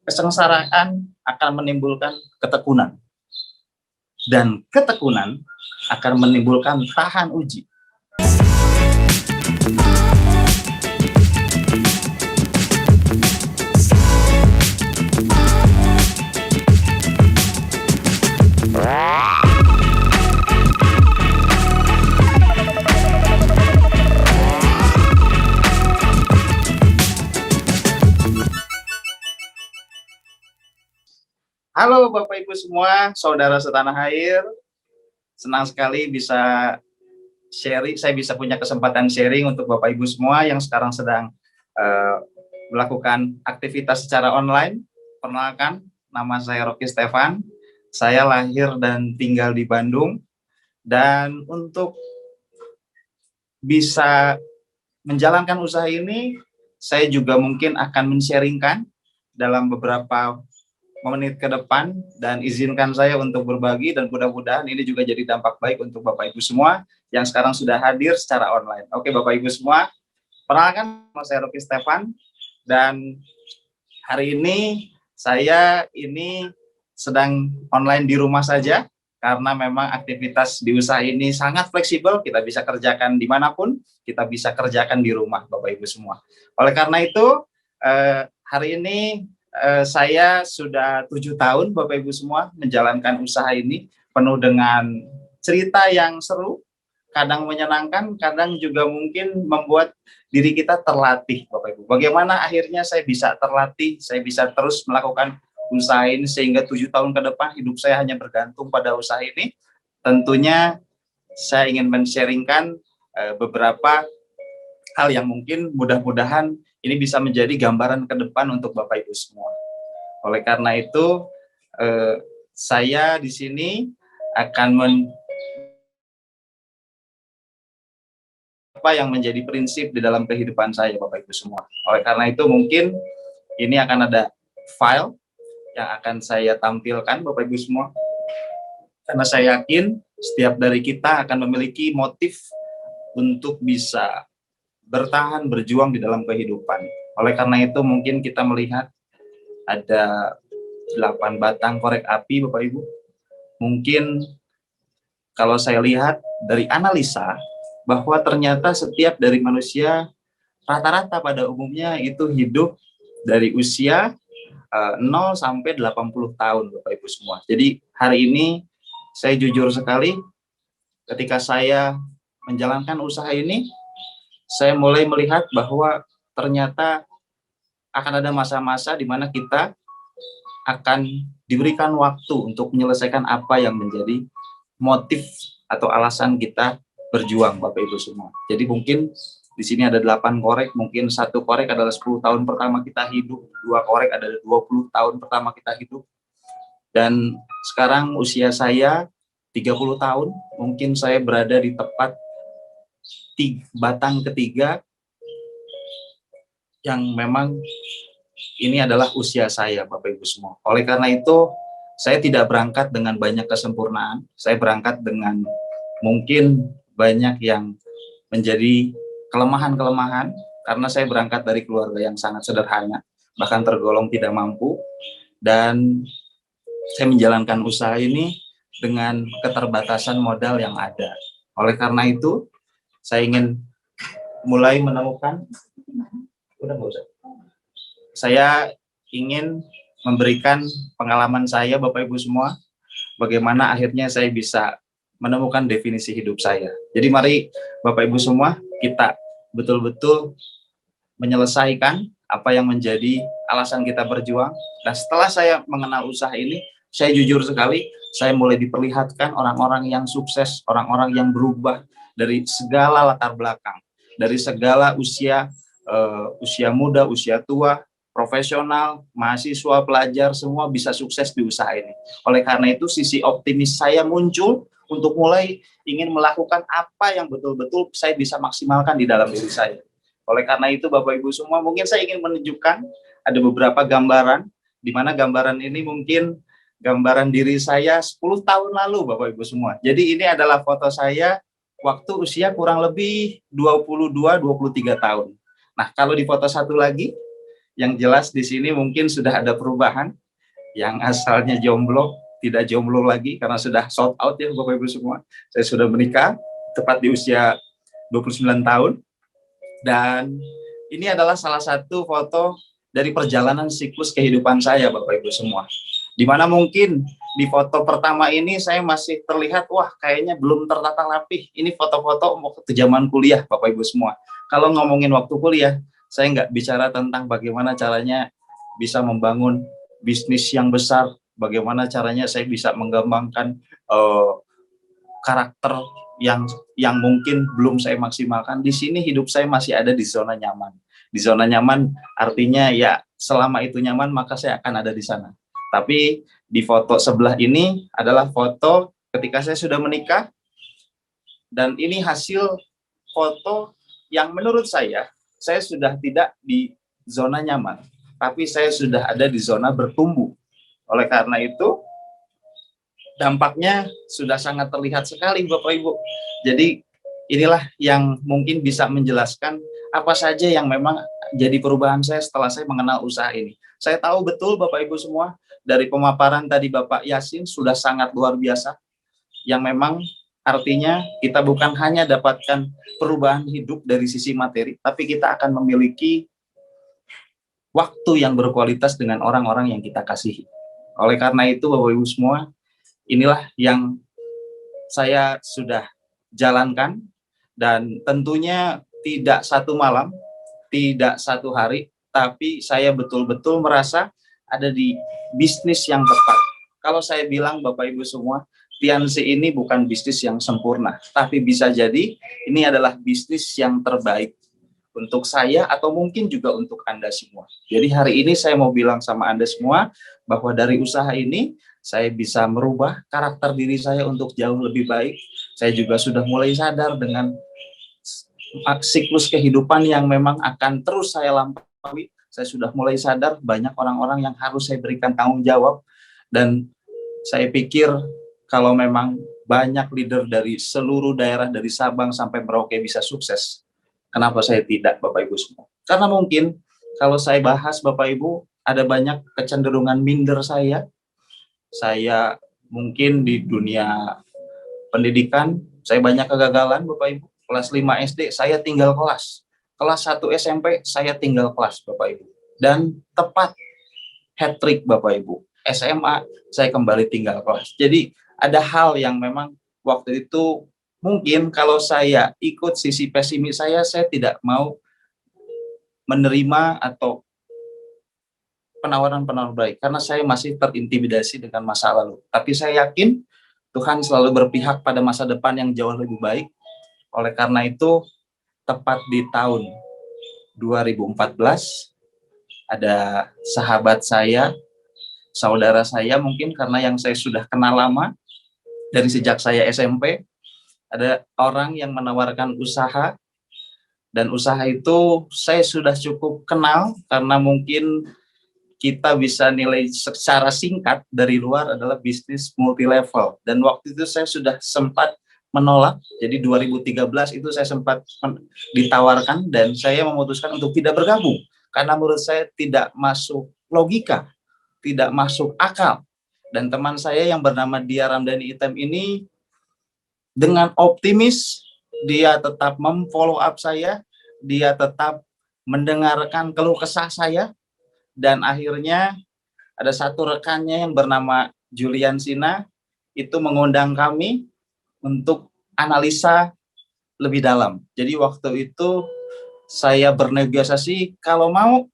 Kesengsaraan akan menimbulkan ketekunan, dan ketekunan akan menimbulkan tahan uji. Halo Bapak Ibu semua, saudara setanah air. Senang sekali bisa sharing, saya bisa punya kesempatan sharing untuk Bapak Ibu semua yang sekarang sedang melakukan aktivitas secara online. Perkenalkan, nama saya Rocky Stefan. Saya lahir dan tinggal di Bandung. Dan untuk bisa menjalankan usaha ini, saya juga mungkin akan men-sharingkan dalam beberapa menit ke depan, dan izinkan saya untuk berbagi, dan mudah-mudahan ini juga jadi dampak baik untuk Bapak Ibu semua yang sekarang sudah hadir secara online. Oke Bapak Ibu semua, perkenalkan, nama saya Rocky Stefan, dan hari ini saya sedang online di rumah saja, karena memang aktivitas di usaha ini sangat fleksibel, kita bisa kerjakan dimanapun, kita bisa kerjakan di rumah Bapak Ibu semua. Oleh karena itu, hari ini saya sudah 7 tahun Bapak Ibu semua menjalankan usaha ini, penuh dengan cerita yang seru, kadang menyenangkan, kadang juga mungkin membuat diri kita terlatih Bapak Ibu. Bagaimana akhirnya saya bisa terlatih, saya bisa terus melakukan usaha ini sehingga 7 tahun ke depan hidup saya hanya bergantung pada usaha ini. Tentunya saya ingin men-sharingkan beberapa hal yang mungkin mudah-mudahan ini bisa menjadi gambaran ke depan untuk Bapak Ibu semua. Oleh karena itu, saya di sini akan apa yang menjadi prinsip di dalam kehidupan saya Bapak Ibu semua. Oleh karena itu mungkin ini akan ada file yang akan saya tampilkan Bapak Ibu semua. Karena saya yakin setiap dari kita akan memiliki motif untuk bisa bertahan, berjuang di dalam kehidupan. Oleh karena itu mungkin kita melihat ada 8 batang korek api Bapak Ibu. Mungkin kalau saya lihat dari analisa bahwa ternyata setiap dari manusia rata-rata pada umumnya itu hidup dari usia 0 sampai 80 tahun Bapak Ibu semua. Jadi hari ini saya jujur sekali, ketika saya menjalankan usaha ini, saya mulai melihat bahwa ternyata akan ada masa-masa di mana kita akan diberikan waktu untuk menyelesaikan apa yang menjadi motif atau alasan kita berjuang Bapak Ibu semua. Jadi mungkin di sini ada 8 korek, mungkin 1 korek adalah 10 tahun pertama kita hidup, 2 korek adalah 20 tahun pertama kita hidup. Dan sekarang usia saya 30 tahun, mungkin saya berada di tepat batang ketiga yang memang ini adalah usia saya Bapak Ibu semua. Oleh karena itu saya tidak berangkat dengan banyak kesempurnaan, saya berangkat dengan mungkin banyak yang menjadi kelemahan-kelemahan, karena saya berangkat dari keluarga yang sangat sederhana, bahkan tergolong tidak mampu, dan saya menjalankan usaha ini dengan keterbatasan modal yang ada. Oleh karena itu saya ingin mulai menemukan, saya ingin memberikan pengalaman saya Bapak Ibu semua, bagaimana akhirnya saya bisa menemukan definisi hidup saya. Jadi mari Bapak Ibu semua, kita betul-betul menyelesaikan apa yang menjadi alasan kita berjuang. Dan setelah saya mengenal usaha ini, saya jujur sekali, saya mulai diperlihatkan orang-orang yang sukses, orang-orang yang berubah dari segala latar belakang, dari segala usia, usia muda, usia tua, profesional, mahasiswa, pelajar, semua bisa sukses di usaha ini. Oleh karena itu sisi optimis saya muncul untuk mulai ingin melakukan apa yang betul-betul saya bisa maksimalkan di dalam diri saya. Oleh karena itu Bapak Ibu semua, mungkin saya ingin menunjukkan ada beberapa gambaran, di mana gambaran ini mungkin gambaran diri saya 10 tahun lalu Bapak Ibu semua. Jadi ini adalah foto saya waktu usia kurang lebih 22-23 tahun. Nah kalau di foto satu lagi, Yang jelas di sini mungkin sudah ada perubahan. Yang asalnya jomblo tidak jomblo lagi karena sudah sold out ya Bapak Ibu semua. Saya sudah menikah tepat di usia 29 tahun, dan ini adalah salah satu foto dari perjalanan siklus kehidupan saya Bapak Ibu semua. Dimana mungkin di foto pertama ini saya masih terlihat, wah kayaknya belum tertata rapih. Ini foto-foto waktu zaman kuliah Bapak Ibu semua. Kalau ngomongin waktu kuliah, saya nggak bicara tentang bagaimana caranya bisa membangun bisnis yang besar, bagaimana caranya saya bisa mengembangkan karakter yang mungkin belum saya maksimalkan. Di sini hidup saya masih ada di zona nyaman. Di zona nyaman artinya ya selama itu nyaman maka saya akan ada di sana. Tapi di foto sebelah ini adalah foto ketika saya sudah menikah, dan ini hasil foto yang menurut saya sudah tidak di zona nyaman, tapi saya sudah ada di zona bertumbuh. Oleh karena itu, dampaknya sudah sangat terlihat sekali Bapak Ibu. Jadi inilah yang mungkin bisa menjelaskan apa saja yang memang jadi perubahan saya setelah saya mengenal usaha ini. Saya tahu betul Bapak Ibu semua, dari pemaparan tadi Bapak Yasin sudah sangat luar biasa, yang memang artinya kita bukan hanya dapatkan perubahan hidup dari sisi materi, tapi kita akan memiliki waktu yang berkualitas dengan orang-orang yang kita kasihi. Oleh karena itu Bapak Ibu semua, inilah yang saya sudah jalankan, dan tentunya tidak satu malam, tidak satu hari, tapi saya betul-betul merasa ada di bisnis yang tepat. Kalau saya bilang Bapak Ibu semua, Tiansi ini bukan bisnis yang sempurna, tapi bisa jadi ini adalah bisnis yang terbaik untuk saya atau mungkin juga untuk Anda semua. Jadi hari ini saya mau bilang sama Anda semua bahwa dari usaha ini saya bisa merubah karakter diri saya untuk jauh lebih baik. Saya juga sudah mulai sadar dengan siklus kehidupan yang memang akan terus saya lampaui. Saya sudah mulai sadar banyak orang-orang yang harus saya berikan tanggung jawab, dan saya pikir kalau memang banyak leader dari seluruh daerah dari Sabang sampai Merauke bisa sukses, kenapa saya tidak Bapak Ibu semua? Karena mungkin kalau saya bahas Bapak Ibu, ada banyak kecenderungan minder saya mungkin di dunia pendidikan, saya banyak kegagalan Bapak Ibu. Kelas 5 SD saya tinggal kelas. Kelas 1 SMP saya tinggal kelas Bapak Ibu. Dan tepat hat-trick Bapak Ibu. SMA saya kembali tinggal kelas. Jadi ada hal yang memang waktu itu mungkin kalau saya ikut sisi pesimis saya tidak mau menerima atau penawaran-penawaran baik, karena saya masih terintimidasi dengan masa lalu. Tapi saya yakin Tuhan selalu berpihak pada masa depan yang jauh lebih baik. Oleh karena itu, tepat di tahun 2014, ada sahabat saya, saudara saya mungkin karena yang saya sudah kenal lama, dari sejak saya SMP, ada orang yang menawarkan usaha, dan usaha itu saya sudah cukup kenal karena mungkin kita bisa nilai secara singkat dari luar adalah bisnis multi level. Dan waktu itu saya sudah sempat menolak. Jadi 2013 itu saya sempat ditawarkan dan saya memutuskan untuk tidak bergabung karena menurut saya tidak masuk logika, tidak masuk akal. Dan teman saya yang bernama Dia Ramdhani Item ini dengan optimis dia tetap memfollow up saya, dia tetap mendengarkan keluh kesah saya, dan akhirnya ada satu rekannya yang bernama Julian Sina itu mengundang kami untuk analisa lebih dalam. Jadi waktu itu saya bernegosiasi, kalau mau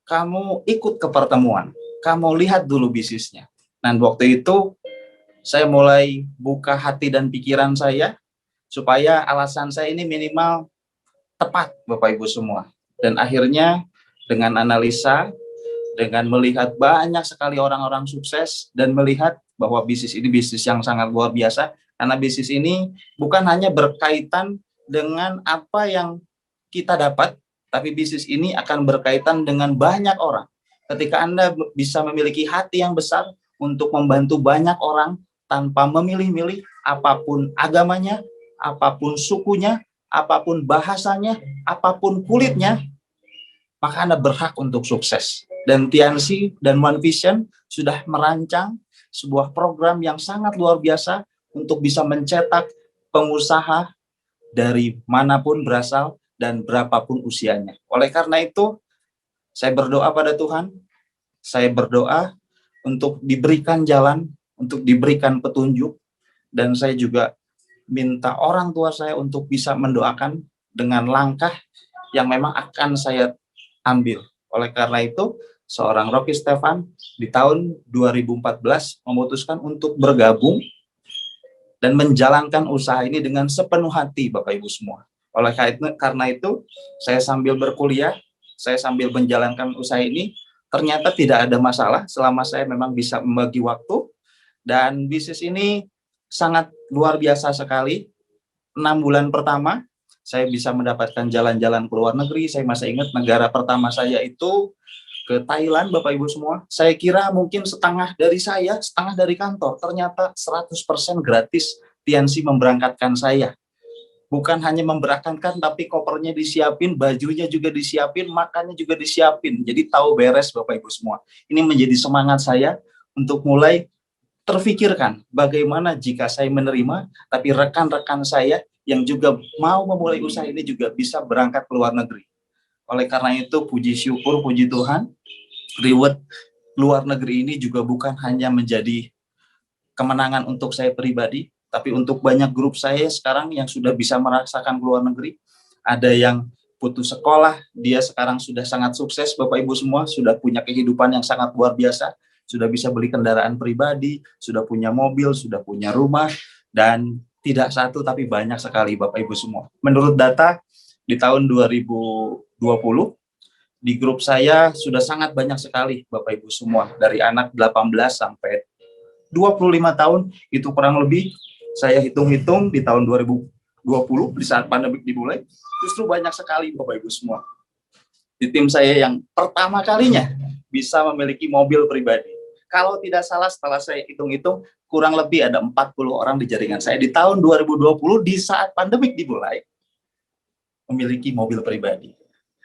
kamu ikut ke pertemuan, kamu lihat dulu bisnisnya. Dan waktu itu saya mulai buka hati dan pikiran saya supaya alasan saya ini minimal tepat Bapak Ibu semua. Dan akhirnya dengan analisa, dengan melihat banyak sekali orang-orang sukses dan melihat bahwa bisnis ini bisnis yang sangat luar biasa, karena bisnis ini bukan hanya berkaitan dengan apa yang kita dapat, tapi bisnis ini akan berkaitan dengan banyak orang. Ketika Anda bisa memiliki hati yang besar untuk membantu banyak orang tanpa memilih-milih apapun agamanya, apapun sukunya, apapun bahasanya, apapun kulitnya, maka Anda berhak untuk sukses. Dan TNC dan One Vision sudah merancang sebuah program yang sangat luar biasa untuk bisa mencetak pengusaha dari manapun berasal dan berapapun usianya. Oleh karena itu, saya berdoa pada Tuhan, saya berdoa untuk diberikan jalan, untuk diberikan petunjuk, dan saya juga minta orang tua saya untuk bisa mendoakan dengan langkah yang memang akan saya ambil. Oleh karena itu, seorang Rocky Stefan di tahun 2014 memutuskan untuk bergabung dan menjalankan usaha ini dengan sepenuh hati, Bapak Ibu semua. Oleh karena itu, saya sambil berkuliah, saya sambil menjalankan usaha ini, ternyata tidak ada masalah selama saya memang bisa membagi waktu, dan bisnis ini sangat luar biasa sekali. 6 bulan pertama, saya bisa mendapatkan jalan-jalan ke luar negeri. Saya masih ingat negara pertama saya itu ke Thailand, Bapak Ibu semua. Saya kira mungkin setengah dari saya, setengah dari kantor. Ternyata 100% gratis TNC memberangkatkan saya. Bukan hanya memberangkatkan, tapi kopernya disiapin, bajunya juga disiapin, makannya juga disiapin. Jadi tahu beres, Bapak Ibu semua. Ini menjadi semangat saya untuk mulai terfikirkan bagaimana jika saya menerima, tapi rekan-rekan saya yang juga mau memulai usaha ini juga bisa berangkat ke luar negeri. Oleh karena itu, puji syukur, puji Tuhan, reward luar negeri ini juga bukan hanya menjadi kemenangan untuk saya pribadi, tapi untuk banyak grup saya sekarang yang sudah bisa merasakan ke luar negeri. Ada yang putus sekolah, dia sekarang sudah sangat sukses, Bapak Ibu semua, sudah punya kehidupan yang sangat luar biasa, sudah bisa beli kendaraan pribadi, sudah punya mobil, sudah punya rumah, dan tidak satu tapi banyak sekali, Bapak Ibu semua. Menurut data di tahun 2020, di grup saya sudah sangat banyak sekali, Bapak Ibu semua, dari anak 18 sampai 25 tahun, itu kurang lebih saya hitung-hitung di tahun 2020, di saat pandemi dimulai, justru banyak sekali, Bapak Ibu semua. Di tim saya yang pertama kalinya bisa memiliki mobil pribadi. Kalau tidak salah, setelah saya hitung-hitung, kurang lebih ada 40 orang di jaringan saya di tahun 2020, di saat pandemi dimulai, memiliki mobil pribadi.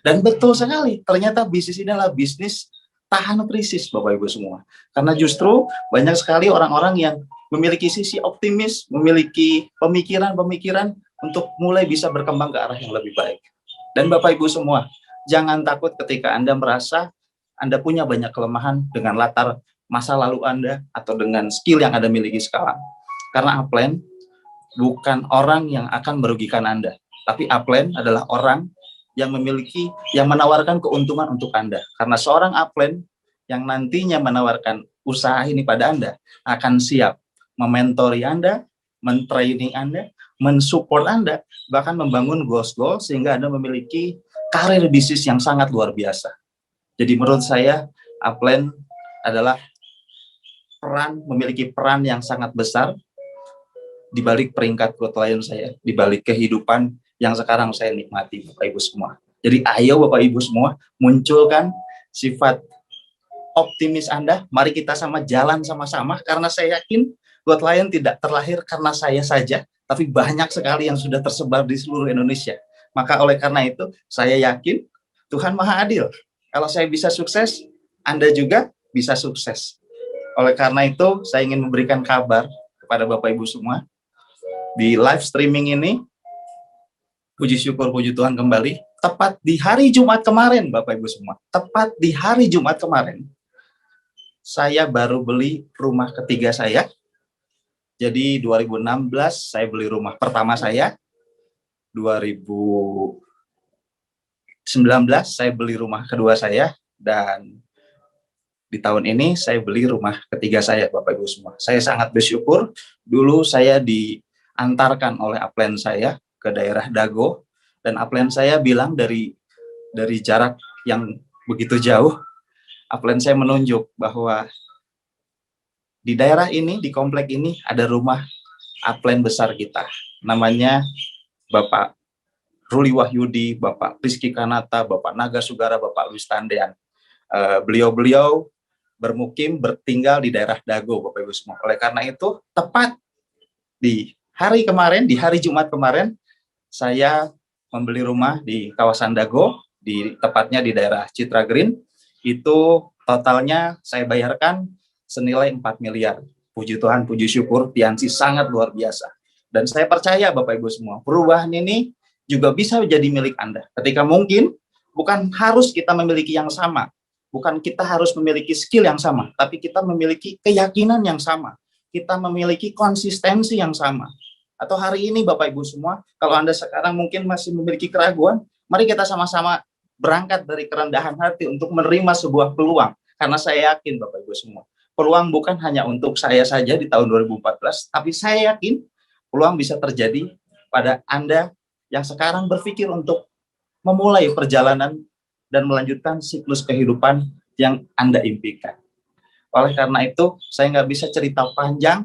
Dan betul sekali, ternyata bisnis ini adalah bisnis tahan krisis, Bapak Ibu semua. Karena justru banyak sekali orang-orang yang memiliki sisi optimis, memiliki pemikiran-pemikiran untuk mulai bisa berkembang ke arah yang lebih baik. Dan Bapak Ibu semua, jangan takut ketika Anda merasa Anda punya banyak kelemahan dengan latar masa lalu Anda atau dengan skill yang Anda miliki sekarang. Karena upline bukan orang yang akan merugikan Anda, tapi upline adalah orang yang menawarkan keuntungan untuk Anda. Karena seorang upline yang nantinya menawarkan usaha ini pada Anda akan siap mementori Anda, mentraining Anda, mensupport Anda, bahkan membangun goals-goals sehingga Anda memiliki karir bisnis yang sangat luar biasa. Jadi menurut saya, upline adalah memiliki peran yang sangat besar di balik peringkat klien saya, di balik kehidupan yang sekarang saya nikmati, Bapak Ibu semua. Jadi ayo Bapak Ibu semua, munculkan sifat optimis Anda, mari kita sama jalan sama-sama, karena saya yakin klien tidak terlahir karena saya saja, tapi banyak sekali yang sudah tersebar di seluruh Indonesia. Maka oleh karena itu, saya yakin Tuhan Maha Adil. Kalau saya bisa sukses, Anda juga bisa sukses. Oleh karena itu, saya ingin memberikan kabar kepada Bapak Ibu semua, di live streaming ini, puji syukur, puji Tuhan kembali, tepat di hari Jumat kemarin, Bapak Ibu semua, tepat di hari Jumat kemarin, saya baru beli rumah ketiga saya. Jadi 2016 saya beli rumah pertama saya, 2019 saya beli rumah kedua saya, dan di tahun ini saya beli rumah ketiga saya, Bapak Ibu semua. Saya sangat bersyukur, dulu saya diantarkan oleh upline saya ke daerah Dago, dan upline saya bilang dari jarak yang begitu jauh, upline saya menunjuk bahwa di daerah ini, di komplek ini, ada rumah upline besar kita. Namanya Bapak Ruli Wahyudi, Bapak Rizky Kanata, Bapak Naga Sugara, Bapak Luis Tandean. Beliau-beliau bertinggal di daerah Dago, Bapak Ibu semua. Oleh karena itu, tepat di hari kemarin, di hari Jumat kemarin, saya membeli rumah di kawasan Dago, tepatnya di daerah Citra Green. Itu totalnya saya bayarkan senilai 4 miliar. Puji Tuhan, puji syukur, Tiansi sangat luar biasa. Dan saya percaya Bapak Ibu semua, perubahan ini juga bisa jadi milik Anda. Ketika mungkin bukan harus kita memiliki yang sama, bukan kita harus memiliki skill yang sama, tapi kita memiliki keyakinan yang sama. Kita memiliki konsistensi yang sama. Atau hari ini Bapak Ibu semua, kalau Anda sekarang mungkin masih memiliki keraguan, mari kita sama-sama berangkat dari kerendahan hati untuk menerima sebuah peluang. Karena saya yakin Bapak Ibu semua, peluang bukan hanya untuk saya saja di tahun 2014, tapi saya yakin peluang bisa terjadi pada Anda yang sekarang berpikir untuk memulai perjalanan dan melanjutkan siklus kehidupan yang Anda impikan. Oleh karena itu, saya nggak bisa cerita panjang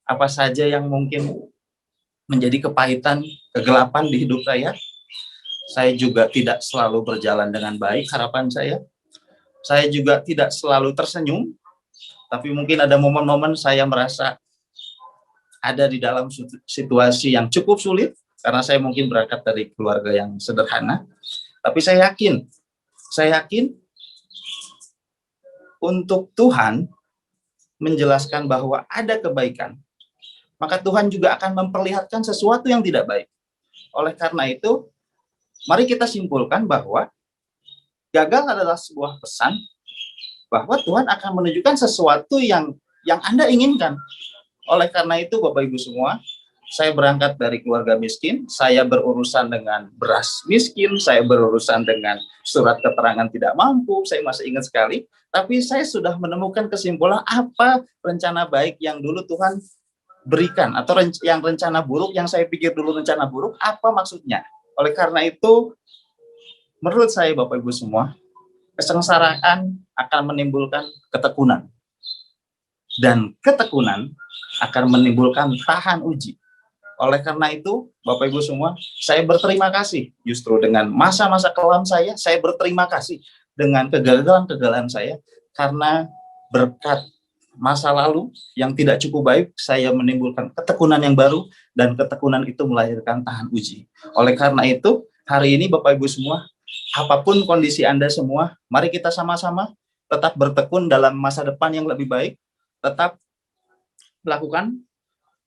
apa saja yang mungkin menjadi kepahitan, kegelapan di hidup saya. Saya juga tidak selalu berjalan dengan baik, harapan saya. Saya juga tidak selalu tersenyum, tapi mungkin ada momen-momen saya merasa ada di dalam situasi yang cukup sulit, karena saya mungkin berangkat dari keluarga yang sederhana. Tapi saya yakin untuk Tuhan menjelaskan bahwa ada kebaikan, maka Tuhan juga akan memperlihatkan sesuatu yang tidak baik. Oleh karena itu, mari kita simpulkan bahwa gagal adalah sebuah pesan bahwa Tuhan akan menunjukkan sesuatu yang Anda inginkan. Oleh karena itu, Bapak Ibu semua, saya berangkat dari keluarga miskin, saya berurusan dengan beras miskin, saya berurusan dengan surat keterangan tidak mampu, saya masih ingat sekali, tapi saya sudah menemukan kesimpulan apa rencana baik yang dulu Tuhan berikan, atau yang rencana buruk yang saya pikir dulu rencana buruk, apa maksudnya. Oleh karena itu, menurut saya Bapak Ibu semua, kesengsaraan akan menimbulkan ketekunan, dan ketekunan akan menimbulkan tahan uji. Oleh karena itu, Bapak Ibu semua, saya berterima kasih justru dengan masa-masa kelam saya berterima kasih dengan kegagalan-kegagalan saya, karena berkat masa lalu yang tidak cukup baik, saya menimbulkan ketekunan yang baru, dan ketekunan itu melahirkan tahan uji. Oleh karena itu, hari ini Bapak Ibu semua, apapun kondisi Anda semua, mari kita sama-sama tetap bertekun dalam masa depan yang lebih baik, tetap melakukan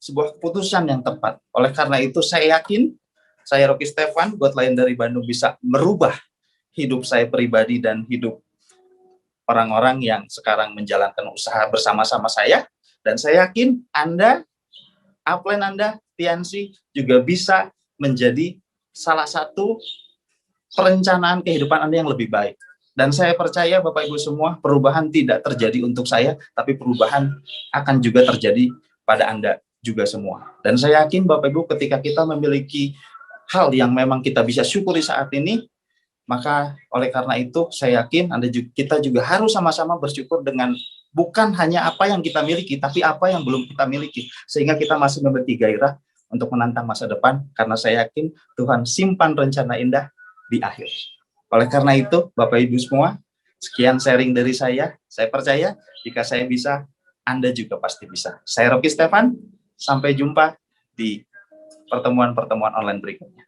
sebuah keputusan yang tepat. Oleh karena itu, saya yakin, saya Rocky Stefan, God Lain dari Bandung, bisa merubah hidup saya pribadi dan hidup orang-orang yang sekarang menjalankan usaha bersama-sama saya. Dan saya yakin Anda, upline Anda, Tiansi, juga bisa menjadi salah satu perencanaan kehidupan Anda yang lebih baik. Dan saya percaya Bapak Ibu semua, perubahan tidak terjadi untuk saya, tapi perubahan akan juga terjadi pada Anda juga semua. Dan saya yakin Bapak Ibu, ketika kita memiliki hal yang memang kita bisa syukuri saat ini, maka oleh karena itu saya yakin kita juga harus sama-sama bersyukur dengan bukan hanya apa yang kita miliki, tapi apa yang belum kita miliki, sehingga kita masih memiliki gairah untuk menantang masa depan, karena saya yakin Tuhan simpan rencana indah di akhir. Oleh karena itu, Bapak Ibu semua, sekian sharing dari saya percaya jika saya bisa, Anda juga pasti bisa. Saya Rocky Stefan, sampai jumpa di pertemuan-pertemuan online berikutnya.